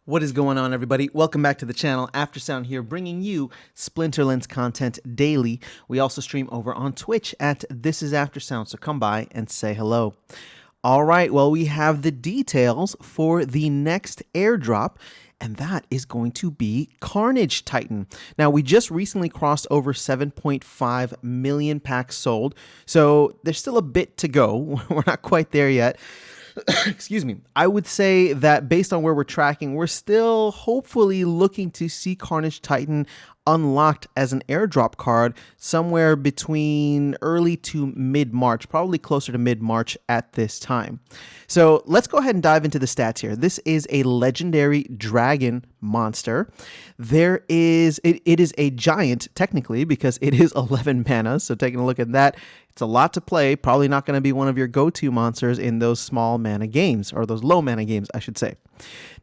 What is going on, everybody? Welcome back to the channel. Aftersound here, bringing you Splinterlands content daily. We also stream over on Twitch at This Is Aftersound, so come by and say hello. All right, well, we have the details for the next airdrop, and that is going to be Carnage Titan. Now, we just recently crossed over 7.5 million packs sold, so there's still a bit to go. We're not quite there yet. Excuse me. I would say that based on where we're tracking, we're still hopefully looking to see Carnage Titan unlocked as an airdrop card somewhere between early to mid-March, probably closer to mid-March at this time. So let's go ahead and dive into the stats here. This is a legendary dragon monster. It is a giant technically because it is 11 mana. So taking a look at that, it's a lot to play. Probably not going to be one of your go-to monsters in those small mana games, or those low mana games, I should say.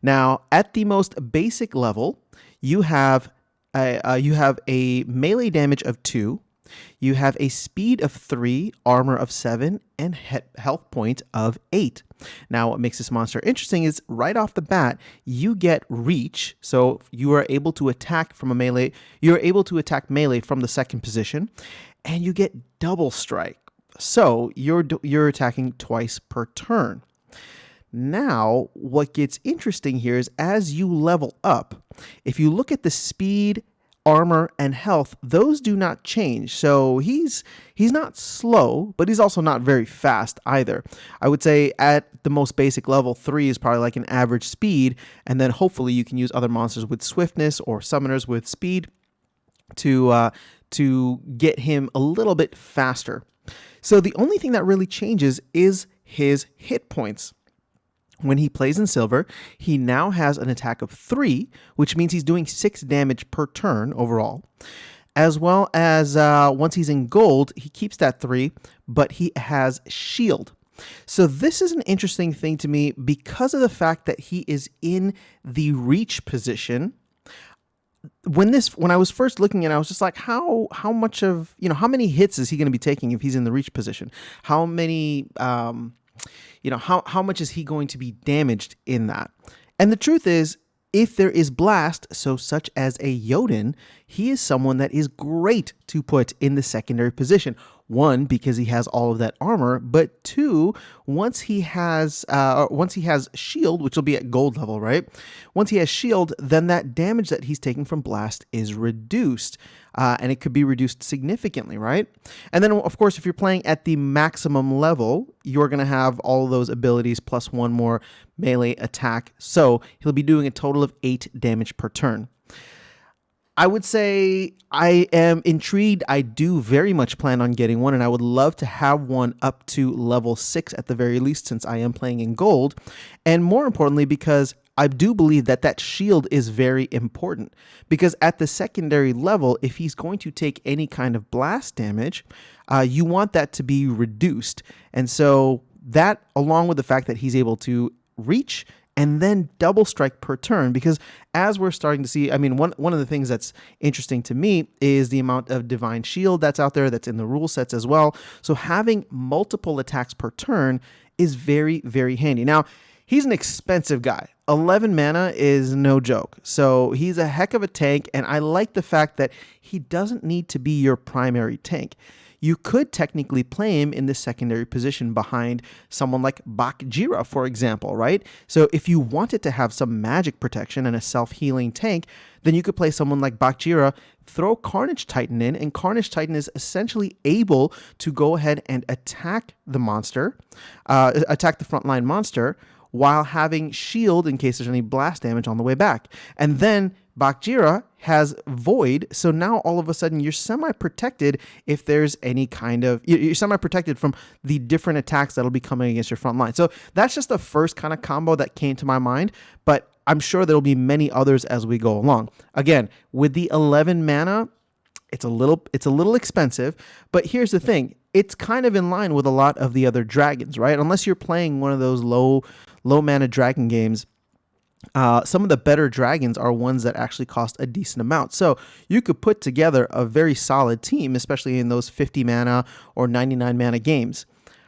Now, at the most basic level, you have a melee damage of 2, you have a speed of 3, armor of 7, and health point of 8. Now, what makes this monster interesting is right off the bat, you get reach, so you are able to attack from a melee. You're able to attack melee from the second position, and you get double strike. So you're attacking twice per turn. Now, what gets interesting here is as you level up, if you look at the speed, armor, and health, those do not change. So he's not slow, but he's also not very fast either. I would say at the most basic level, 3 is probably like an average speed, and then hopefully you can use other monsters with swiftness or summoners with speed to get him a little bit faster. So the only thing that really changes is his hit points. When he plays in silver, he now has an attack of 3, which means he's doing 6 damage per turn overall. As well as once he's in gold, he keeps that 3, but he has shield. So this is an interesting thing to me because of the fact that he is in the reach position. When I was first looking at it, I was just like, how much of, how many hits is he going to be taking if he's in the reach position? How many, how much is he going to be damaged in that? And the truth is, if there is blast, so such as a Jotun, he is someone that is great to put in the secondary position. 1, because he has all of that armor, but 2, once he has shield, which will be at gold level, right? Once he has shield, then that damage that he's taking from blast is reduced, and it could be reduced significantly, right? And then, of course, if you're playing at the maximum level, you're going to have all of those abilities plus 1 more melee attack, so he'll be doing a total of 8 damage per turn. I would say I am intrigued. I do very much plan on getting one, and I would love to have one up to level 6 at the very least, since I am playing in gold. And more importantly, because I do believe that shield is very important. Because at the secondary level, if he's going to take any kind of blast damage, you want that to be reduced. And so that, along with the fact that he's able to reach and then double strike per turn, because as we're starting to see, I mean, one of the things that's interesting to me is the amount of divine shield that's out there, that's in the rule sets as well. So having multiple attacks per turn is very, very handy. Now, he's an expensive guy. 11 mana is no joke. So he's a heck of a tank, and I like the fact that he doesn't need to be your primary tank. You could technically play him in the secondary position behind someone like Bakjira, for example, right? So if you wanted to have some magic protection and a self-healing tank, then you could play someone like Bakjira, throw Carnage Titan in, and Carnage Titan is essentially able to go ahead and attack the monster, attack the frontline monster, while having shield in case there's any blast damage on the way back. And then Bakjira has Void, so now all of a sudden you're semi-protected if there's any kind of... You're semi-protected from the different attacks that'll be coming against your front line. So that's just the first kind of combo that came to my mind, but I'm sure there'll be many others as we go along. Again, with the 11 mana, it's a little expensive, but here's the thing. It's kind of in line with a lot of the other dragons, right? Unless you're playing one of those low mana dragon games, some of the better dragons are ones that actually cost a decent amount. So you could put together a very solid team, especially in those 50 mana or 99 mana games.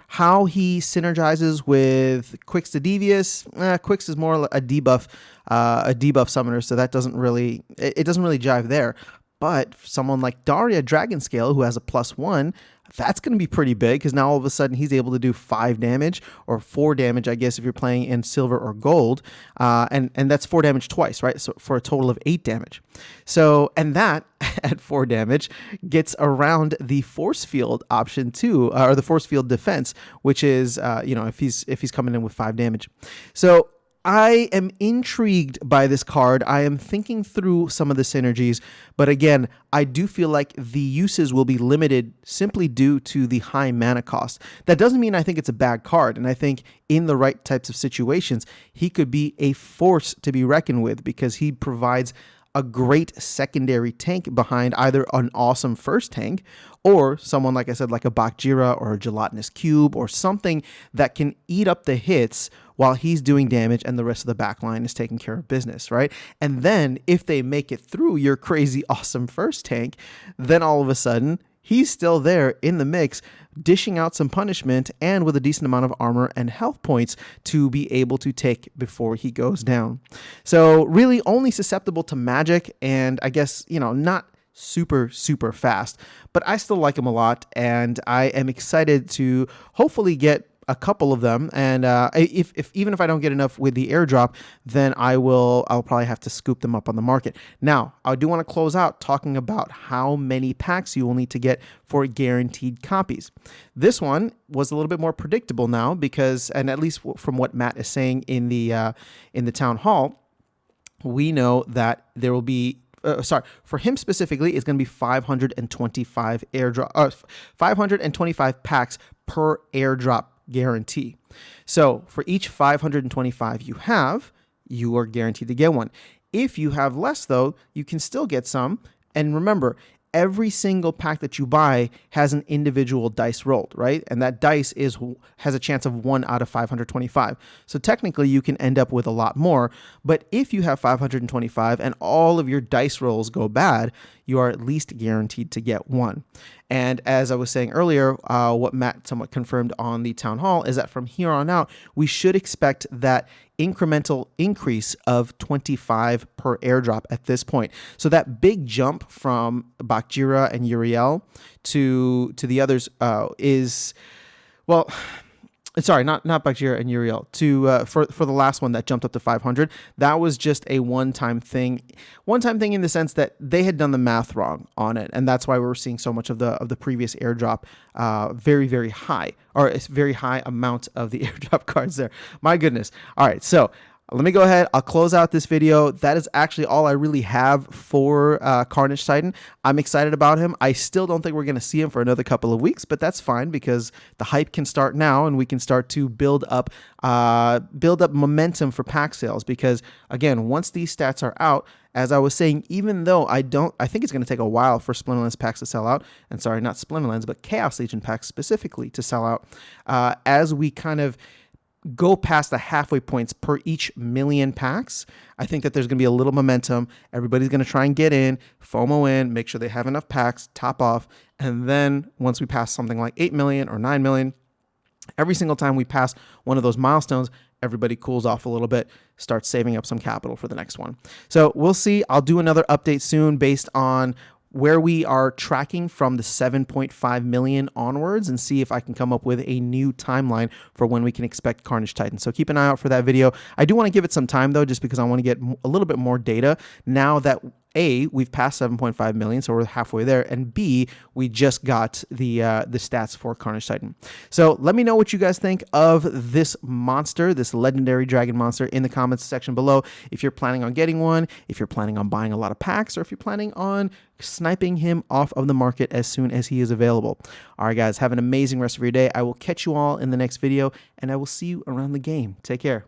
How he synergizes with Quicks the Devious, Quicks is more a debuff summoner, so that doesn't really, it doesn't really jive there. But someone like Daria Dragonscale, who has a +1, that's going to be pretty big because now all of a sudden he's able to do 5 damage or 4 damage, I guess, if you're playing in silver or gold. And that's 4 damage twice, right? So for a total of 8 damage. So, and that at 4 damage gets around the force field option too, or the force field defense, which is, if he's coming in with 5 damage. So I am intrigued by this card. I am thinking through some of the synergies, but again, I do feel like the uses will be limited simply due to the high mana cost. That doesn't mean I think it's a bad card, and I think in the right types of situations, he could be a force to be reckoned with because he provides a great secondary tank behind either an awesome first tank or someone, like I said, like a Bakjira or a Gelatinous Cube or something that can eat up the hits while he's doing damage and the rest of the backline is taking care of business, right? And then if they make it through your crazy awesome first tank, then all of a sudden he's still there in the mix, dishing out some punishment and with a decent amount of armor and health points to be able to take before he goes down. So really only susceptible to magic and I guess, not super fast, but I still like him a lot and I am excited to hopefully get a couple of them, and even if I don't get enough with the airdrop, then I'll probably have to scoop them up on the market. Now, I do want to close out talking about how many packs you will need to get for guaranteed copies. This one was a little bit more predictable now because, and at least from what Matt is saying in the town hall, we know that there will be. For him specifically, it's going to be 525 airdrop, 525 packs per airdrop guarantee. So for each 525 you are guaranteed to get one. If you have less though, you can still get some. And remember, every single pack that you buy has an individual dice rolled, right? And that dice has a chance of 1 out of 525. So technically you can end up with a lot more. But if you have 525 and all of your dice rolls go bad, you are at least guaranteed to get one. And as I was saying earlier, what Matt somewhat confirmed on the town hall is that from here on out, we should expect that incremental increase of 25 per airdrop at this point. So that big jump from Bakjira and Uriel to the others is, well, sorry, not Bakjira and Uriel. For the last one that jumped up to 500, that was just a one-time thing. One-time thing in the sense that they had done the math wrong on it, and that's why we were seeing so much of the previous airdrop very high, or a very high amount of the airdrop cards there. My goodness. All right, so let me go ahead. I'll close out this video. That is actually all I really have for Carnage Titan. I'm excited about him. I still don't think we're going to see him for another couple of weeks, but that's fine because the hype can start now and we can start to build up momentum for pack sales. Because again, once these stats are out, as I was saying, even though I think it's going to take a while for Splinterlands packs to sell out, and sorry, not Splinterlands, but Chaos Legion packs specifically to sell out, as we kind of go past the halfway points per each million packs, I think that there's going to be a little momentum. Everybody's going to try and get in, FOMO in, make sure they have enough packs, top off, and then once we pass something like 8 million or 9 million, every single time we pass one of those milestones, everybody cools off a little bit, starts saving up some capital for the next one. So we'll see. I'll do another update soon based on where we are tracking from the 7.5 million onwards and see if I can come up with a new timeline for when we can expect Carnage Titan. So keep an eye out for that video. I do want to give it some time though, just because I want to get a little bit more data now that A, we've passed 7.5 million, so we're halfway there, and B, we just got the stats for Carnage Titan. So let me know what you guys think of this monster, this legendary dragon monster, in the comments section below. If you're planning on getting one, if you're planning on buying a lot of packs, or if you're planning on sniping him off of the market as soon as he is available. All right, guys, have an amazing rest of your day. I will catch you all in the next video, and I will see you around the game. Take care.